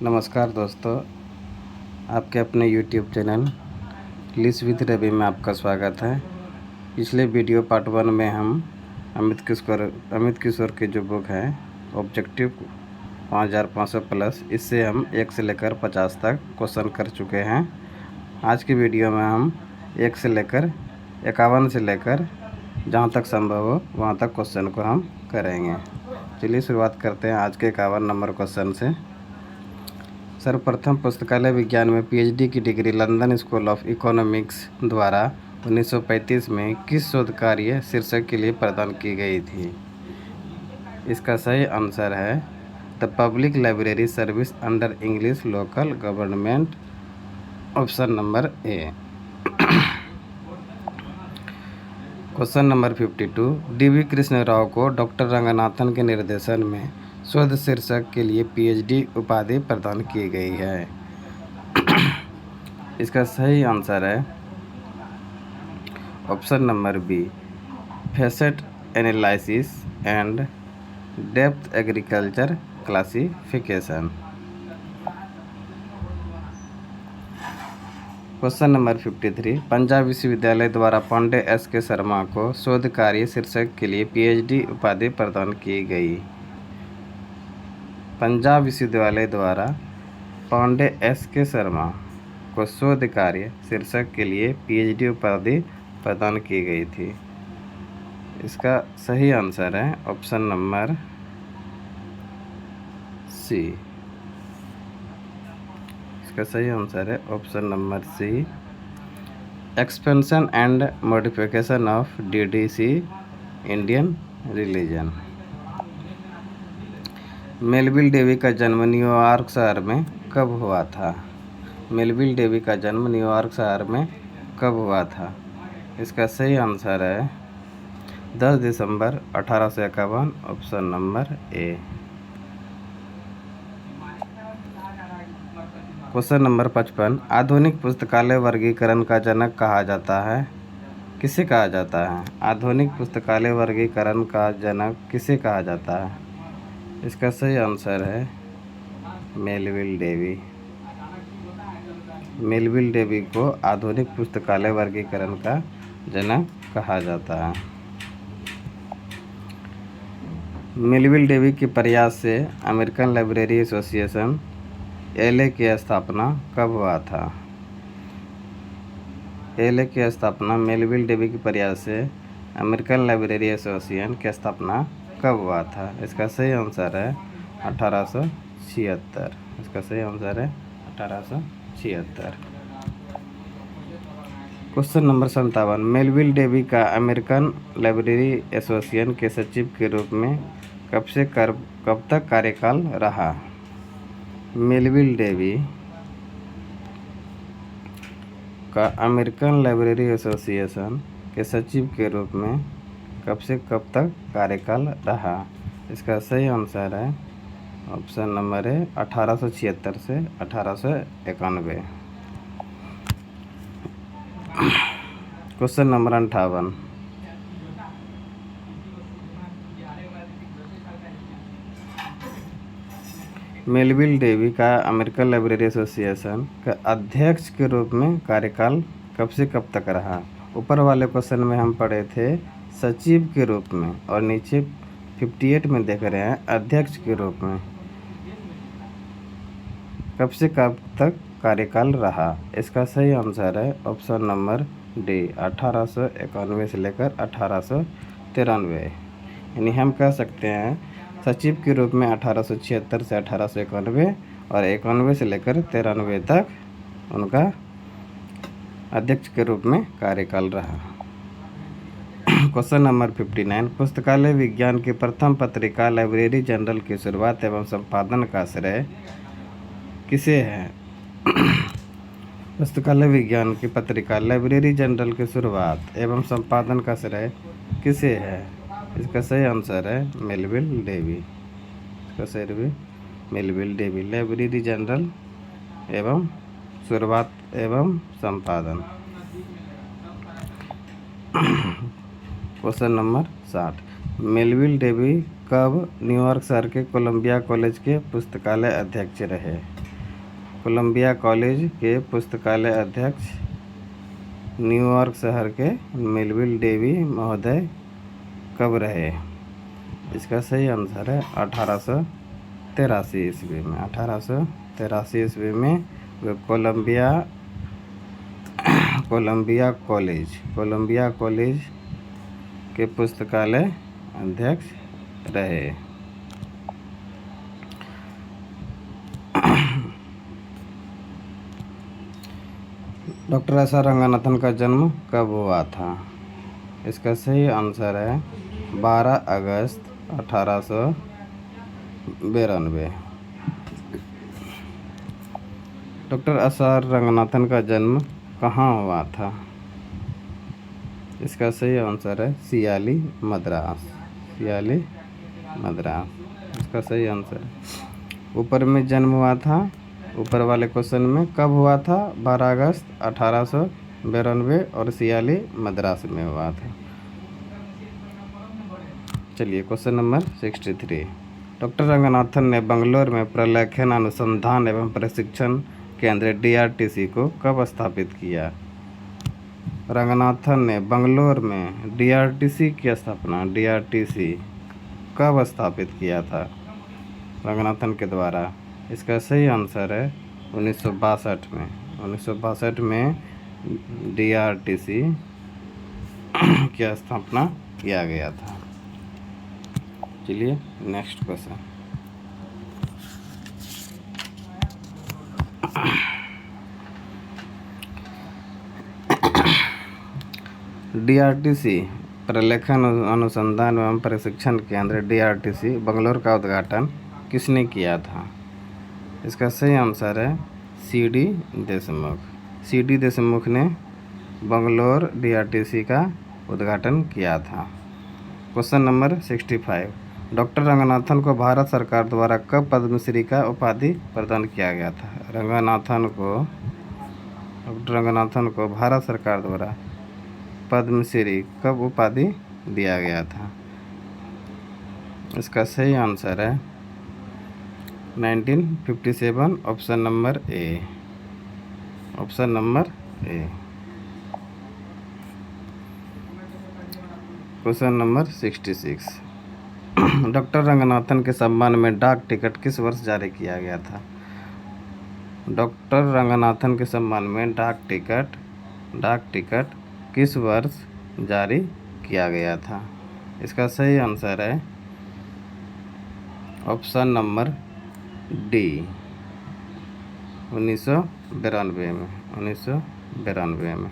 नमस्कार दोस्तों, आपके अपने YouTube channel LIS with Ravi में आपका स्वागत है। पिछले वीडियो पार्ट 1 में हम अमित किशोर की जो बुक है ऑब्जेक्टिव 5500 प्लस, इससे हम 1 से लेकर 50 तक क्वेश्चन कर चुके हैं। आज की वीडियो में हम 1 से लेकर 51 से लेकर जहाँ तक संभव हो वहाँ तक क्वेश्चन को हम करेंगे। चलिए शुरुआत करते हैं आज के 51 नंबर क्वेश्चन से। सर्वप्रथम पुस्तकालय विज्ञान में पीएचडी की degree London school of economics द्वारा 1935 में किस शोध कार्य शीर्षक के लिए प्रदान की गई थी? इसका सही आंसर है the public library service under English local government, option number A. Question number 52, DV. Krishna Rao को डॉक्टर रंगनाथन के निर्देशन में शोध शीर्षक के लिए पीएचडी उपाधि प्रदान की गई है। इसका सही आंसर है option number B, facet analysis and depth agriculture classification. Question number 53, Punjab विश्वविद्यालय द्वारा पांडे एस.के. शर्मा को शोध कार्य शीर्षक के लिए पीएचडी उपाधि प्रदान की गई। पंजाब विश्वविद्यालय द्वारा पांडे एस.के. शर्मा को शोध कार्य शीर्षक के लिए पीएचडी उपाधि प्रदान की गई थी। इसका सही आंसर है ऑप्शन नंबर सी। इसका सही आंसर है option number C, expansion and modification of DDC Indian religion. Melvil Dewey का जन्म न्यूयॉर्क शहर में कब हुआ था? मेलविल डेवी का जन्म न्यूयॉर्क शहर में कब हुआ था? इसका सही आंसर है 10 दिसंबर 1851, ऑप्शन नंबर ए। क्वेश्चन नंबर 55, आधुनिक पुस्तकालय वर्गीकरण का जनक कहा जाता है? किसे कहा जाता है? आधुनिक पुस्तकालय वर्गीकरण का जनक किसे कहा जाता है? इसका सही आंसर है मेलविल डेवी। मेलविल डेवी को आधुनिक पुस्तकालय वर्गीकरण का जनक कहा जाता है। मेलविल डेवी के प्रयास से अमेरिकन लाइब्रेरी एसोसिएशन एलए की स्थापना कब हुआ था? एलए की स्थापना मेलविल डेवी के प्रयास से अमेरिकन लाइब्रेरी एसोसिएशन की स्थापना कब हुआ था? इसका सही आंसर है 1876। इसका सही आंसर है 1876। क्वेश्चन नंबर 57, मेलविल डेवी का अमेरिकन लाइब्रेरी एसोसिएशन के सचिव के रूप में कब तक कार्यकाल रहा? मेलविल डेवी का अमेरिकन लाइब्रेरी एसोसिएशन के सचिव के रूप में कब से कब तक कार्यकाल रहा? इसका सही आंसर है ऑप्शन नंबर ए, 1876 से 1891। क्वेश्चन नंबर 58, मेलविल डेवी का अमेरिकन लाइब्रेरी एसोसिएशन का अध्यक्ष के रूप में कार्यकाल कब से कब तक रहा? ऊपर वाले क्वेश्चन में हम पढ़े थे सचिव के रूप में, और नीचे 58 में देख रहे हैं अध्यक्ष के रूप में। कब से कब तक कार्यकाल रहा? इसका सही आंसर है ऑप्शन नंबर डी, 1891 से लेकर 1893। यानी हम कह सकते हैं सचिव के रूप में 1876 से 1891 और 91 से लेकर 93 तक उनका अध्यक्ष के रूप में कार्यकाल रहा। क्वेश्चन नंबर 59, पुस्तकालय विज्ञान की प्रथम पत्रिका लाइब्रेरी जर्नल की शुरुआत एवं संपादन का श्रेय किसे है? पुस्तकालय विज्ञान की पत्रिका लाइब्रेरी जर्नल की शुरुआत एवं संपादन का श्रेय किसे है? इसका सही आंसर है मेलविल डेवी। इसका सही मेलविल डेवी, लाइब्रेरी जर्नल एवं शुरुआत एवं संपादन। क्वेश्चन नंबर 60, मेलविल डेवी कब न्यूयॉर्क शहर के कोलंबिया कॉलेज के पुस्तकालय अध्यक्ष रहे? कोलंबिया कॉलेज के पुस्तकालय अध्यक्ष न्यूयॉर्क शहर के मेलविल डेवी महोदय कब रहे? इसका सही आंसर है 1883 ईस्वी में। 1883 ईस्वी में वे कोलंबिया कॉलेज के पुस्तकालय अध्यक्ष रहे। डॉक्टर एस आर रंगनाथन का जन्म कब हुआ था? इसका सही आंसर है 12 अगस्त 1892। डॉक्टर एस आर रंगनाथन का जन्म कहाँ हुआ था? इसका सही आंसर है सियाली, मद्रास। इसका सही आंसर है। ऊपर में जन्म हुआ था, ऊपर वाले क्वेश्चन में कब हुआ था? 12 अगस्त 1892 और सियाली, मद्रास में हुआ था। चलिए क्वेश्चन नंबर 63। डॉक्टर रंगनाथन ने बंगलोर में प्रलेखन अनुसंधान एवं प्रशिक्षण केंद्र DRTC को कब स्थापित किया? रंगनाथन ने बंगलोर में DRTC की स्थापना कब स्थापित किया था रंगनाथन के द्वारा? इसका सही आंसर है 1962 में। 1962 में DRTC की स्थापना किया गया था। चलिए नेक्स्ट क्वेश्चन। DRTC प्रलेखन अनुसंधान एवं प्रशिक्षण केंद्र DRTC बंगलोर का उद्घाटन किसने किया था? इसका सही आंसर है CD देशमुख। CD देशमुख ने बंगलोर DRTC का उद्घाटन किया था। Question number 65। डॉक्टर रंगनाथन को भारत सरकार द्वारा कब पद्मश्री का उपाधि प्रदान किया गया था? डॉक्टर रंगनाथन को भारत सरकार द्वारा पद्मश्री कब उपाधि दिया गया था? इसका सही आंसर है 1957, ऑप्शन नंबर ए। Question number 66। डॉक्टर रंगनाथन के सम्मान में डाक टिकट किस वर्ष जारी किया गया था? डॉक्टर रंगनाथन के सम्मान में डाक टिकट किस वर्ष जारी किया गया था? इसका सही आंसर है ऑप्शन नंबर डी, 1992 में।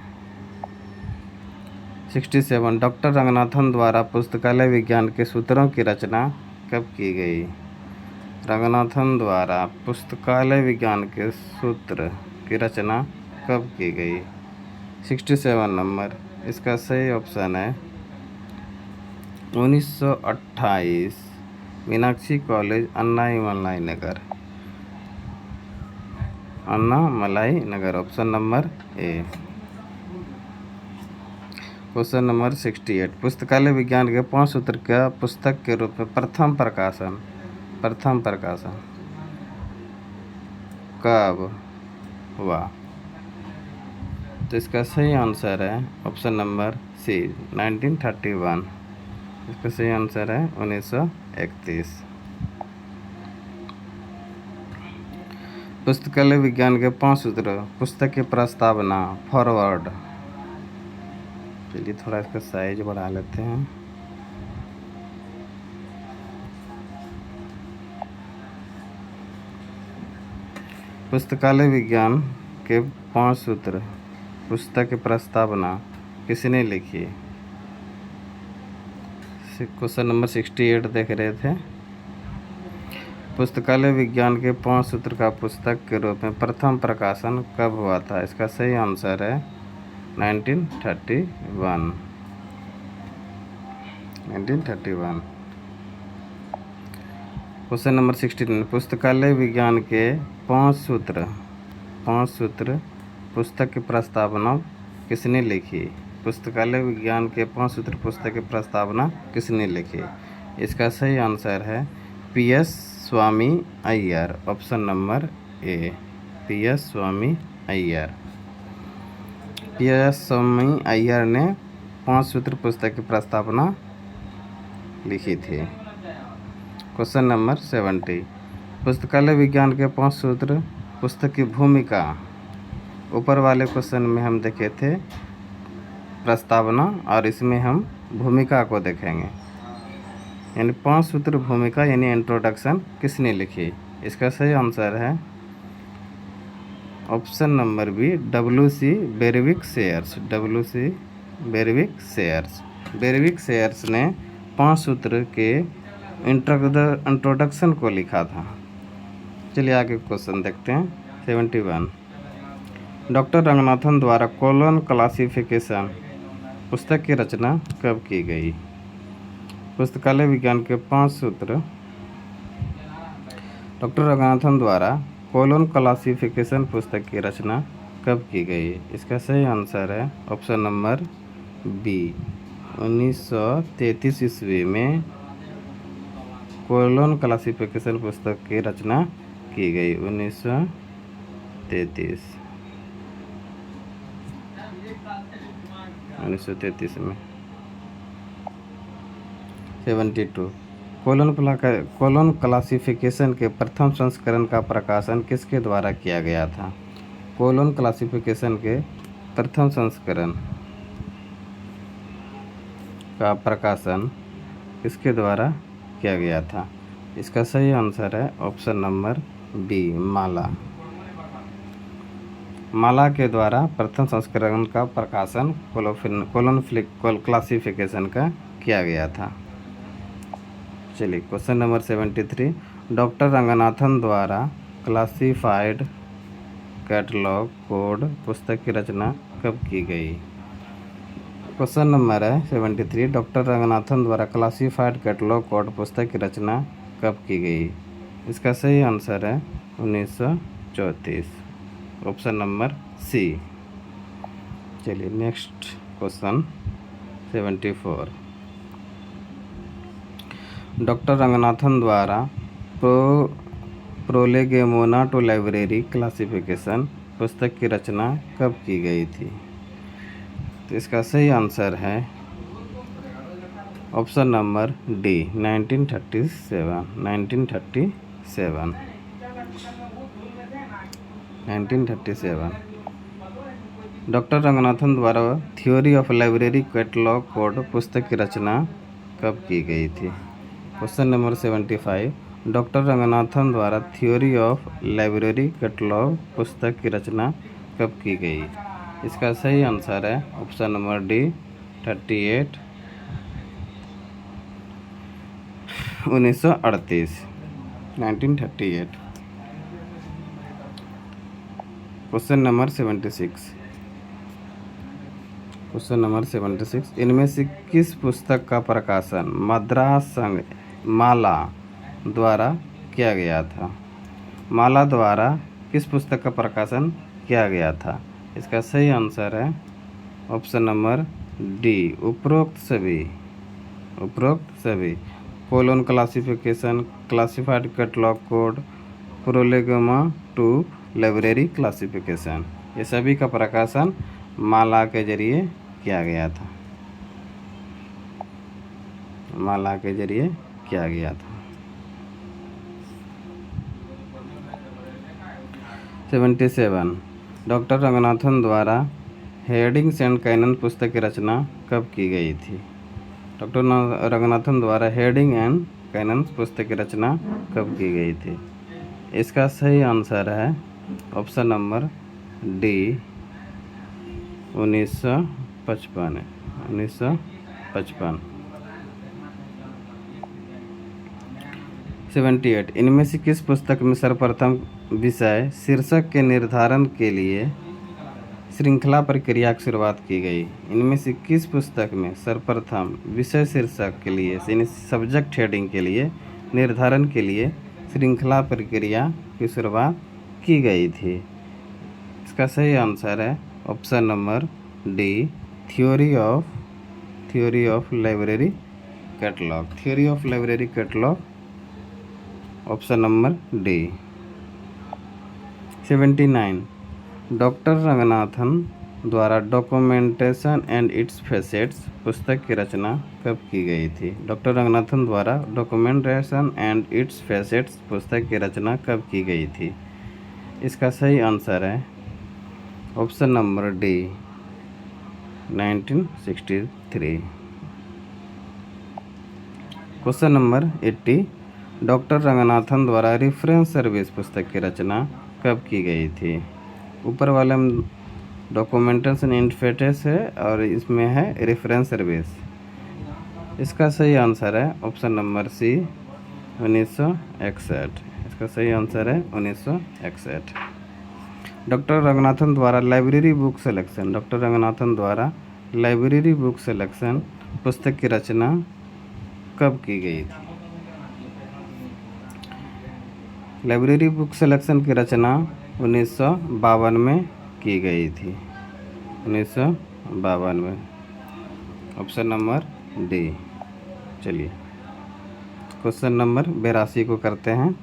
67। डॉक्टर रंगनाथन द्वारा पुस्तकालय विज्ञान के सूत्रों की रचना कब की गई? रंगनाथन द्वारा पुस्तकालय विज्ञान के सूत्र की रचना कब की गई? 67 नंबर। इसका सही ऑप्शन है 1928, मीनाक्षी कॉलेज, अन्नामलाई नगर, ऑप्शन नंबर ए। Question number 68। पुस्तकालय विज्ञान के 5 सूत्र का पुस्तक के रूप में प्रथम प्रकाशन कब हुआ? तो इसका सही आंसर है ऑप्शन नंबर सी, 1931। इसका सही आंसर है 1931। पुस्तकालय विज्ञान के 5 सूत्र पुस्तक की प्रस्तावना, फॉरवर्ड। चलिए थोड़ा इसका साइज बढ़ा लेते हैं। पुस्तकालय विज्ञान के 5 सूत्र पुस्तक की प्रस्तावना किसने लिखी? क्वेश्चन नंबर 68 देख रहे थे। पुस्तकालय विज्ञान के 5 सूत्र का पुस्तक के रूप में प्रथम प्रकाशन कब हुआ था? इसका सही आंसर है 1931। Question number 69। पुस्तकालय विज्ञान के 5 सूत्र पुस्तक की प्रस्तावना किसने लिखी? पुस्तकालय विज्ञान के 5 सूत्र पुस्तक की प्रस्तावना किसने लिखी? इसका सही आंसर है PS स्वामी अय्यर, ऑप्शन नंबर ए। PS स्वामी अय्यर। PS स्वामी अय्यर ने 5 सूत्र पुस्तक की प्रस्तावना लिखी थी। क्वेश्चन नंबर 70, पुस्तकालय विज्ञान के 5 सूत्र पुस्तक की भूमिका। ऊपर वाले क्वेश्चन में हम देखे थे प्रस्तावना और इसमें हम भूमिका को देखेंगे। यानी 5 सूत्र भूमिका यानी इंट्रोडक्शन किसने लिखी? इसका सही आंसर है option number B, WC Berwick Sayers. WC Berwick Sayers. Berwick Sayers ने 5 सूत्र के इंट्रोडक्शन को लिखा था। चलिए आगे क्वेश्चन देखते हैं। 71, डॉक्टर रंगनाथन द्वारा कोलन क्लासिफिकेशन पुस्तक की रचना कब की गई? पुस्तकालय विज्ञान के 5 सूत्र डॉक्टर रंगनाथन द्वारा कोलन क्लासिफिकेशन पुस्तक की रचना कब की गई? इसका सही आंसर है ऑप्शन नंबर बी, 1933 ईस्वी में कोलन क्लासिफिकेशन पुस्तक की रचना की गई। 1933 में। 72, कोलन क्लासिफिकेशन के प्रथम संस्करण का प्रकाशन किसके द्वारा किया गया था? कोलन क्लासिफिकेशन के प्रथम संस्करण का प्रकाशन किसके द्वारा किया गया था? इसका सही आंसर है ऑप्शन नंबर बी, माला। माला के द्वारा प्रथम संस्करण का प्रकाशन कोलन क्लासिफिकेशन का किया गया था। चलिए क्वेश्चन नंबर 73, डॉक्टर रंगनाथन द्वारा क्लासिफाइड कैटलॉग कोड पुस्तक की रचना कब की गई? क्वेश्चन नंबर है 73, डॉक्टर रंगनाथन द्वारा क्लासिफाइड कैटलॉग कोड पुस्तक की रचना कब की गई? इसका सही आंसर है 1934, ऑप्शन नंबर सी। चलिए नेक्स्ट क्वेश्चन 74, डॉक्टर रंगनाथन द्वारा प्रोलेगोमेना टू लाइब्रेरी क्लासिफिकेशन पुस्तक की रचना कब की गई थी? तो इसका सही आंसर है option number D, 1937। Doctor Ranganathan द्वारा theory of library catalogue code पुस्तक की रचना कब की गई थी? क्वेश्चन नंबर 75, डॉक्टर रंगनाथन द्वारा थ्योरी ऑफ लाइब्रेरी कैटलॉग पुस्तक की रचना कब की गई? इसका सही आंसर है option number D, 1938। Question number 76, इनमें से किस पुस्तक का प्रकाशन मद्रास संघ माला द्वारा किया गया था? माला द्वारा किस पुस्तक का प्रकाशन किया गया था? इसका सही आंसर है ऑप्शन नंबर डी, उपरोक्त सभी। Colon classification, classified catalogue code, prolegomena to library classification, ये सभी का प्रकाशन माला के जरिए किया गया था। 77, डॉक्टर रंगनाथन द्वारा हेडिंग्स एंड कैनन पुस्तक की रचना कब की गई थी? डॉक्टर रंगनाथन द्वारा हेडिंग एंड कैनन पुस्तक की रचना कब की गई थी? इसका सही आंसर है ऑप्शन नंबर डी, 1955। 78, इनमें से किस पुस्तक में सर्वप्रथम विषय शीर्षक के निर्धारण के लिए श्रृंखला प्रक्रिया की शुरुआत की गई? इनमें से किस पुस्तक में सर्वप्रथम विषय शीर्षक के लिए यानी सब्जेक्ट हेडिंग के लिए निर्धारण के लिए श्रृंखला प्रक्रिया की शुरुआत की गई थी? इसका सही आंसर है option number D, theory of library catalogue, option number D. 79 doctor Ranganathan द्वारा डॉक्यूमेंटेशन एंड इट्स फेसेट्स पुस्तक की रचना कब की गई थी? डॉक्टर रंगनाथन द्वारा डॉक्यूमेंटेशन एंड इट्स फेसेट्स पुस्तक की रचना कब की गई थी? इसका सही आंसर है option number D 1963। Question number 80 doctor Ranganathan द्वारा रेफरेंस सर्विस पुस्तक की रचना कब की गई थी? ऊपर वाले में डॉक्यूमेंटेशन इंटरफेस है और इसमें है रेफरेंस सर्विस। इसका सही आंसर है ऑप्शन नंबर सी 1961। इसका सही आंसर है 1961। डॉक्टर रंगनाथन द्वारा library book selection doctor Ranganathan द्वारा लाइब्रेरी बुक सिलेक्शन पुस्तक की रचना कब की गई थी? लाइब्रेरी बुक सिलेक्शन की रचना 1952 में की गई थी। 1952 में ऑप्शन नंबर डी। चलिए क्वेश्चन नंबर 82 को करते हैं।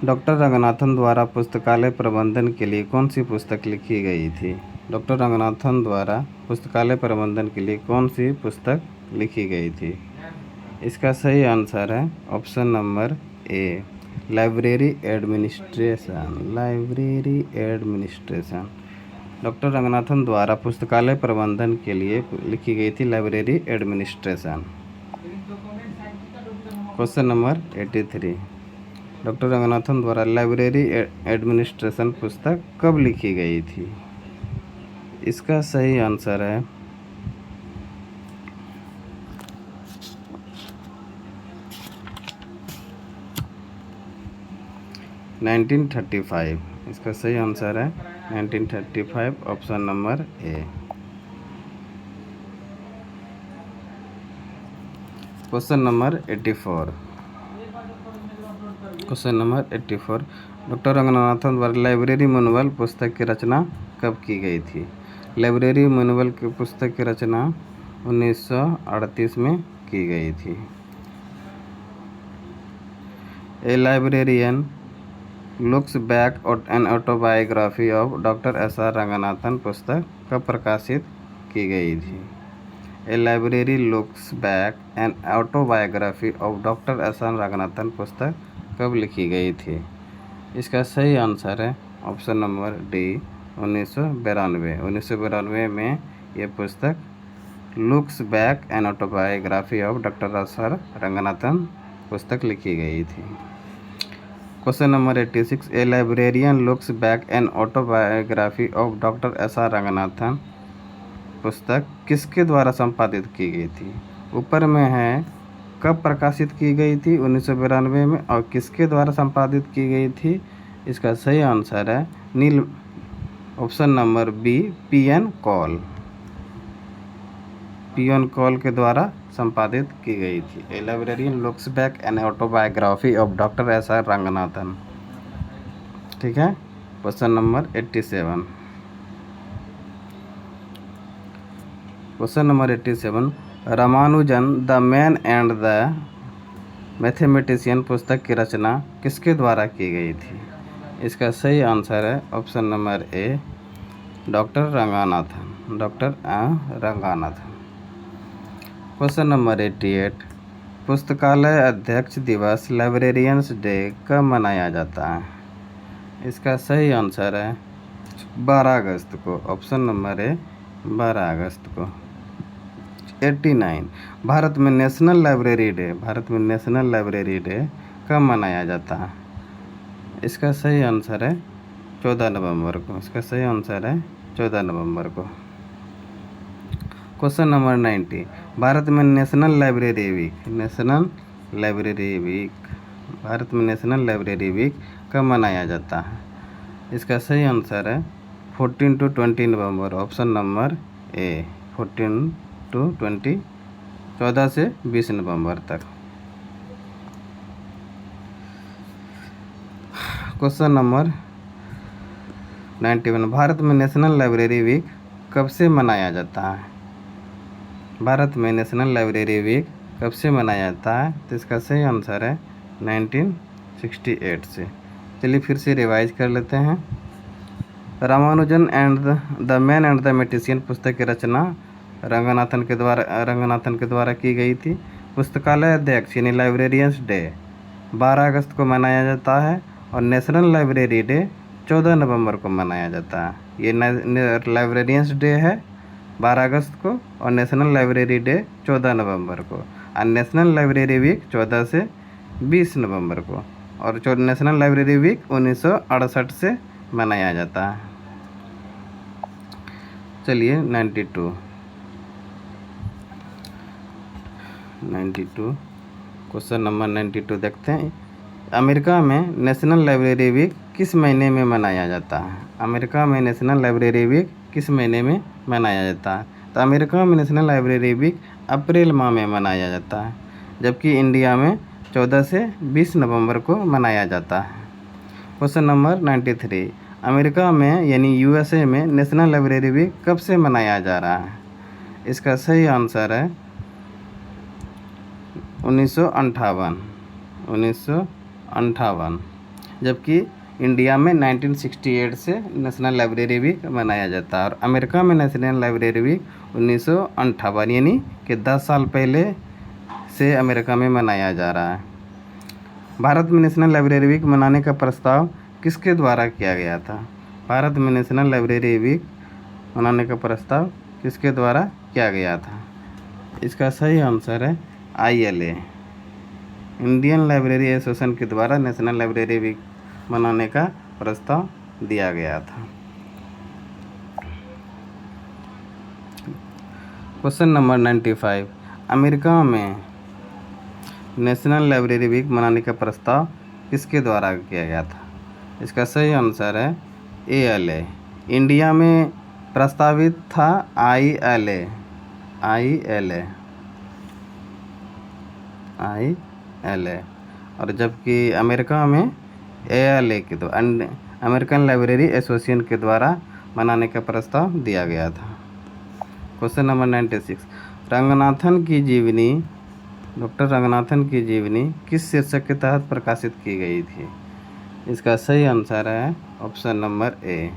डॉक्टर रंगनाथन द्वारा पुस्तकालय प्रबंधन के लिए कौन सी पुस्तक लिखी गई थी? डॉक्टर रंगनाथन द्वारा पुस्तकालय प्रबंधन के लिए कौन सी पुस्तक लिखी गई थी? इसका सही आंसर है ऑप्शन नंबर ए library administration. Library administration doctor Ranganathan द्वारा पुस्तकालय प्रबंधन के लिए लिखी गई थी library administration. Question number 83 doctor Ranganathan द्वारा लाइब्रेरी एडमिनिस्ट्रेशन पुस्तक कब लिखी गई थी? इसका सही आंसर है 1935। इसका सही आंसर है 1935 ऑप्शन नंबर ए। Question number 84 question number 84 doctor Ranganathan द्वारा लाइब्रेरी मैनुअल पुस्तक की रचना कब की गई थी? लाइब्रेरी मैनुअल की पुस्तक की रचना 1938 में की गई थी। A librarian looks back an autobiography of doctor S R Ranganathan पुस्तक कब प्रकाशित की गई थी? A library looks back an autobiography of doctor S R Ranganathan पुस्तक कब लिखी गई थी? इसका सही आंसर है ऑप्शन नंबर डी 1992। 1992 में ये पुस्तक looks back an autobiography of doctor S R Ranganathan पुस्तक लिखी गई थी। Question number 86 A librarian looks back an autobiography of doctor S R Ranganathan पुस्तक किसके द्वारा संपादित की गई थी? ऊपर में है कब प्रकाशित की गई थी 1992 में और किसके द्वारा संपादित की गई थी? इसका सही आंसर है नील option number B P N. Kaul. P N. Kaul के द्वारा संपादित की गई थी। A librarian looks back an autobiography of doctor S R Ranganathan. ठीक है। Question number 87 question number 87 Ramanujan the man and the mathematician पुस्तक की रचना किसके द्वारा की गई थी? इसका सही आंसर है ऑप्शन नंबर ए doctor Ranganathan. Doctor Ranganathan. Question number 88 पुस्तकालय अध्यक्ष दिवस लाइब्रेरियंस डे कब मनाया जाता है? इसका सही आंसर है 12 अगस्त को। ऑप्शन नंबर ए 12 अगस्त को। 89 भारत में नेशनल लाइब्रेरी डे कब मनाया जाता है? इसका सही आंसर है 14 नवंबर को। इसका सही आंसर है 14 नवंबर को। क्वेश्चन नंबर 90 भारत में नेशनल लाइब्रेरी वीक कब मनाया जाता है? इसका सही आंसर है 14 to 20 November. Option number A 14 to 20 14 से 20 नवंबर तक। क्वेश्चन नंबर 91 भारत में नेशनल लाइब्रेरी वीक कब से मनाया जाता है? भारत में नेशनल लाइब्रेरी वीक कब से मनाया जाता है? तो इसका सही आंसर है 1968 से। चलिए फिर से रिवाइज कर लेते हैं। Ramanujan and the man and the magician पुस्तक की रचना रंगनाथन के द्वारा की गई थी। पुस्तकालय अध्यक्ष यानी लाइब्रेरियंस डे 12 अगस्त को मनाया जाता है और नेशनल लाइब्रेरी डे 14 नवंबर को मनाया जाता है। ये लाइब्रेरियंस डे है 12 अगस्त को और नेशनल लाइब्रेरी डे 14 नवंबर को, और नेशनल लाइब्रेरी वीक 14 से 20 नवंबर को, और नेशनल लाइब्रेरी वीक 1968 से मनाया जाता है। चलिए 92 क्वेश्चन नंबर 92 देखते हैं। अमेरिका में नेशनल लाइब्रेरी वीक किस महीने में मनाया जाता है? अमेरिका में नेशनल लाइब्रेरी वीक किस महीने में मनाया जाता है? तो अमेरिका में नेशनल लाइब्रेरी वीक अप्रैल माह में मनाया जाता है, जबकि इंडिया में 14 से 20 नवंबर को मनाया जाता है। क्वेश्चन नंबर 93 अमेरिका में यानी यूएसए में नेशनल लाइब्रेरी वीक कब से मनाया जा रहा है? इसका सही आंसर है 1958, जबकि इंडिया में 1968 से नेशनल लाइब्रेरी वीक मनाया जाता है, और अमेरिका में नेशनल लाइब्रेरी वीक 1958 यानी कि 10 साल पहले से अमेरिका में मनाया जा रहा है। भारत में नेशनल लाइब्रेरी वीक मनाने का प्रस्ताव किसके द्वारा किया गया था? भारत में नेशनल लाइब्रेरी वीक मनाने का प्रस्ताव किसके द्वारा किया गया था? इसका सही आंसर है ILA, इंडियन लाइब्रेरी एसोसिएशन के द्वारा नेशनल लाइब्रेरी वीक मनाने का प्रस्ताव दिया गया था। क्वेश्चन नंबर 95 अमेरिका में नेशनल लाइब्रेरी वीक मनाने का प्रस्ताव किसके द्वारा किया गया था? इसका सही आंसर है ALA, इंडिया में प्रस्तावित था ILA, और जबकि अमेरिका में ALA के द्वारा अमेरिकन लाइब्रेरी एसोसिएशन के द्वारा मनाने का प्रस्ताव दिया गया था। क्वेश्चन नंबर 96 रंगनाथन की जीवनी डॉक्टर रंगनाथन की जीवनी किस शीर्षक के तहत प्रकाशित की गई थी? इसका सही आंसर है ऑप्शन नंबर ए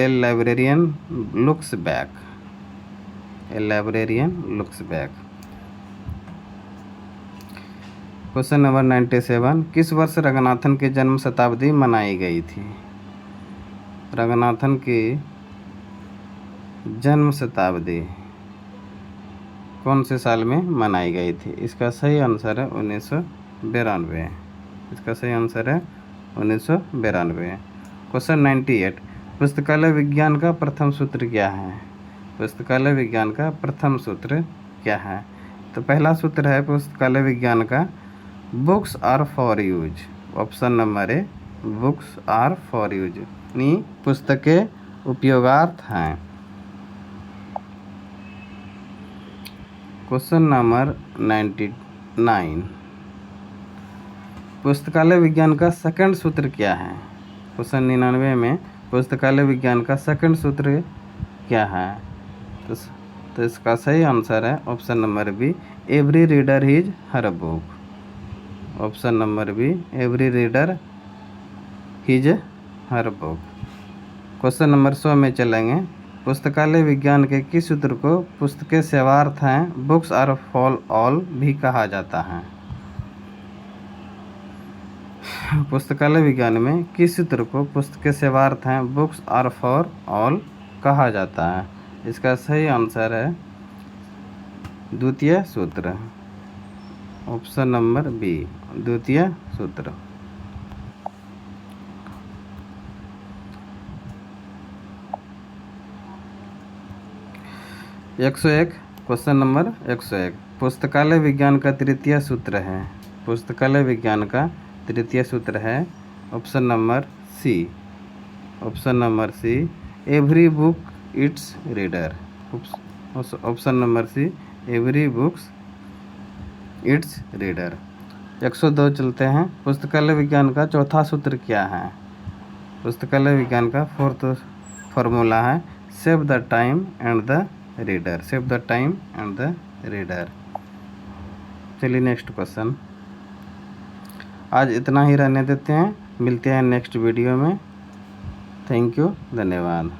librarian looks back, question number 97 किस वर्ष रंगनाथन की जन्म शताब्दी मनाई गई थी? रंगनाथन की जन्म शताब्दी कौन से साल में मनाई गई थी? इसका सही आंसर है 1992, इसका सही आंसर है 1992। क्वेश्चन 98 पुस्तकालय विज्ञान का प्रथम सूत्र क्या है? पुस्तकालय विज्ञान का प्रथम सूत्र क्या है? तो पहला सूत्र है पुस्तकालय विज्ञान का books are for use, option number A books are for use, यानी पुस्तकें उपयोगार्थ हैं। क्वेश्चन नंबर 99 पुस्तकालय विज्ञान का सेकंड सूत्र क्या है? क्वेश्चन 99 में पुस्तकालय विज्ञान का सेकंड सूत्र क्या है? तो इसका सही आंसर है option number be every reader his her book, option number be every reader his her book. Question number 100 में चलेंगे। पुस्तकालय विज्ञान के किस सूत्र को पुस्तकें सेवार्थ हैं बुक्स आर फॉर ऑल भी कहा जाता है? पुस्तकालय विज्ञान में किस सूत्र को पुस्तकें सेवार्थ हैं बुक्स आर फॉर ऑल कहा जाता है? इसका सही आंसर है द्वितीय सूत्र, ऑप्शन नंबर बी द्वितीय सूत्र। 101 क्वेश्चन नंबर 101 पुस्तकालय विज्ञान का तृतीय सूत्र है, पुस्तकालय विज्ञान का तृतीय सूत्र है option number C, option number C every book its reader, option number C every books its reader. 102 चलते हैं। पुस्तकालय विज्ञान का चौथा सूत्र क्या है? पुस्तकालय विज्ञान का फोर्थ फार्मूला है save the time and the reader, save the time and the reader. चलिए नेक्स्ट क्वेश्चन, आज इतना ही रहने देते हैं। मिलते हैं नेक्स्ट वीडियो में। थैंक यू, धन्यवाद।